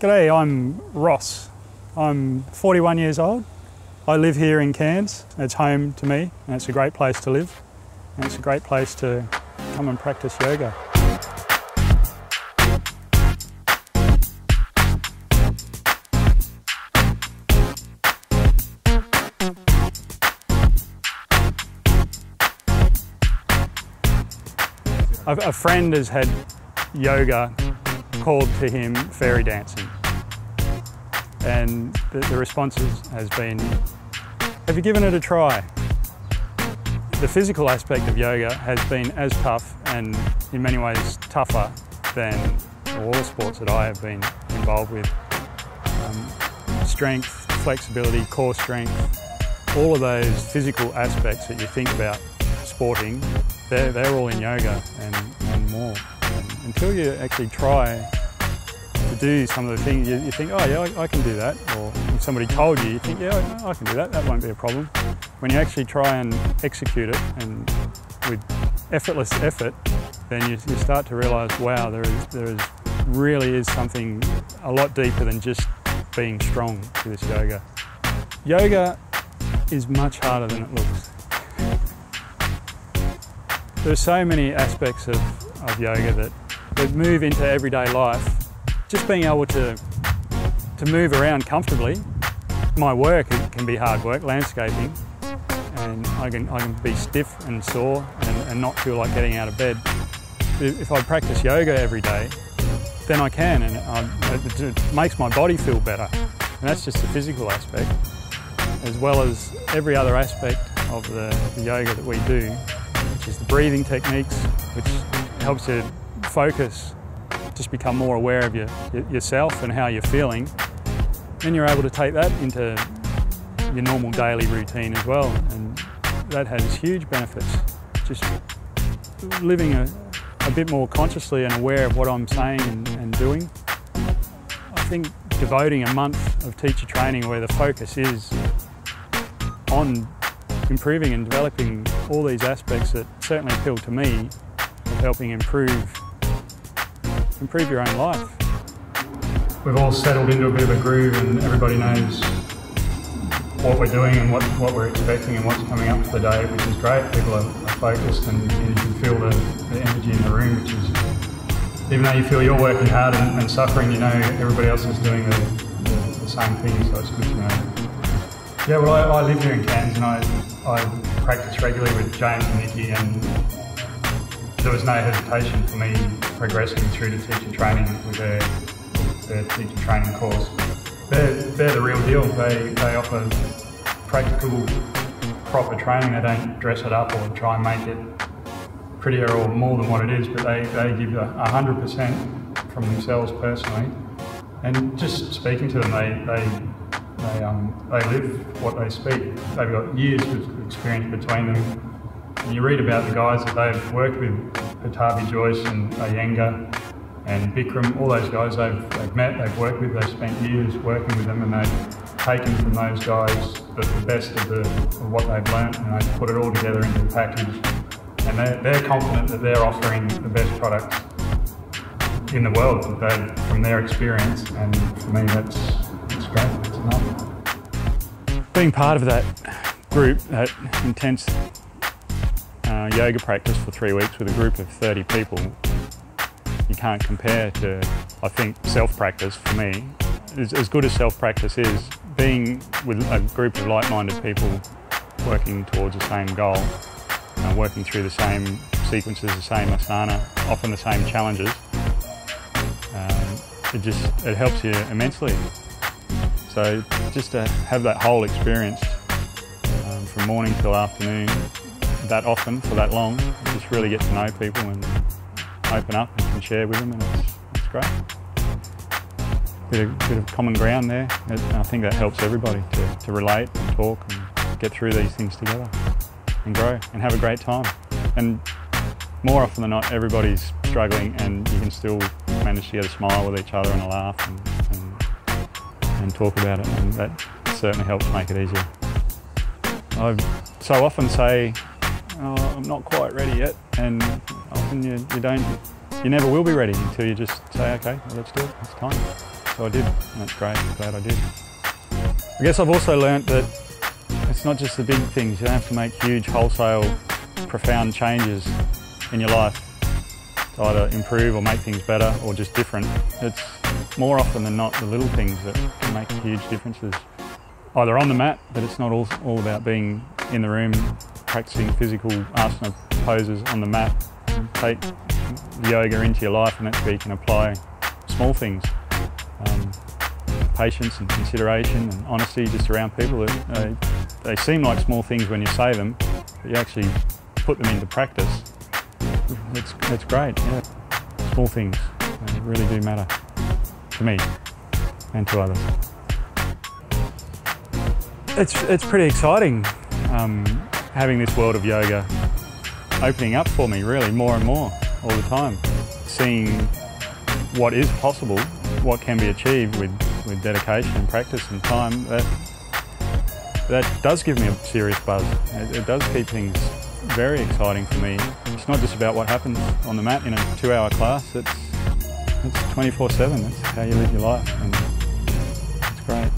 G'day, I'm Ross. I'm 41 years old. I live here in Cairns. It's home to me and it's a great place to live. And it's a great place to come and practice yoga. A friend has had yoga called to him fairy dancing, and the response has been, have you given it a try? The physical aspect of yoga has been as tough and in many ways tougher than all the sports that I have been involved with. Strength, flexibility, core strength, all of those physical aspects that you think about sporting, they're all in yoga and more. And until you actually try to do some of the things, you think, oh yeah, I can do that. Or if somebody told you, you think, yeah, I can do that, that won't be a problem. When you actually try and execute it, and with effortless effort, then you start to realise, wow, there really is something a lot deeper than just being strong to this yoga. Yoga is much harder than it looks. There are so many aspects of yoga that move into everyday life. Just being able to move around comfortably. My work can be hard work, landscaping, and I can be stiff and sore and not feel like getting out of bed. If I practice yoga every day, then I can, and it makes my body feel better. And that's just the physical aspect, as well as every other aspect of the yoga that we do, which is the breathing techniques, which helps you focus, just become more aware of yourself and how you're feeling. Then you're able to take that into your normal daily routine as well, and that has huge benefits. Just living a bit more consciously and aware of what I'm saying and doing. I think devoting a month of teacher training where the focus is on improving and developing all these aspects that certainly appeal to me, of helping improve your own life. We've all settled into a bit of a groove and everybody knows what we're doing and what we're expecting and what's coming up for the day, which is great. People are focused and you can feel the energy in the room, which is, even though you feel you're working hard and suffering, you know everybody else is doing the same thing, so it's good to know. Yeah, well, I live here in Cairns and I practice regularly with James and Nicky, and there was no hesitation for me progressing through to teacher training with their teacher training course. They're the real deal. They offer practical, proper training. They don't dress it up or try and make it prettier or more than what it is, but they give 100% from themselves personally. And just speaking to them, they live what they speak. They've got years of experience between them. And you read about the guys that they've worked with, Patabi Joyce and Iyengar and Bikram, all those guys they've met, they've worked with, they've spent years working with them, and they've taken from those guys the best of what they've learnt, and they put it all together into a package. And they're confident that they're offering the best product in the world from their experience, and for me it's great, it's enough. Being part of that group, that intense yoga practice for 3 weeks with a group of 30 people, you can't compare to, I think, self-practice for me. As good as self-practice is, being with a group of like-minded people working towards the same goal, working through the same sequences, the same asana, often the same challenges, it helps you immensely. So just to have that whole experience from morning till afternoon, that often, for that long, just really get to know people and open up and can share with them, and it's great. Bit of common ground there. I think that helps everybody to relate and talk and get through these things together and grow and have a great time. And more often than not, everybody's struggling and you can still manage to get a smile with each other and a laugh and talk about it, and that certainly helps make it easier. I so often say, oh, I'm not quite ready yet, and often you never will be ready until you just say, okay, well, let's do it, it's time. So I did, and that's great, I'm glad I did. I guess I've also learnt that it's not just the big things. You don't have to make huge, wholesale, profound changes in your life to either improve or make things better or just different. It's more often than not the little things that can make huge differences. Either on the mat, but it's not all about being in the room practicing physical asana poses on the mat. Take the yoga into your life, and that's where you can apply small things. Patience and consideration and honesty just around people. They seem like small things when you say them, but you actually put them into practice. It's great, yeah. Small things, they really do matter to me and to others. It's pretty exciting having this world of yoga opening up for me, really, more and more all the time. Seeing what is possible, what can be achieved with dedication and practice and time, that does give me a serious buzz. It does keep things very exciting for me. It's not just about what happens on the mat in a 2-hour class, it's 24/7, that's how you live your life, and it's great.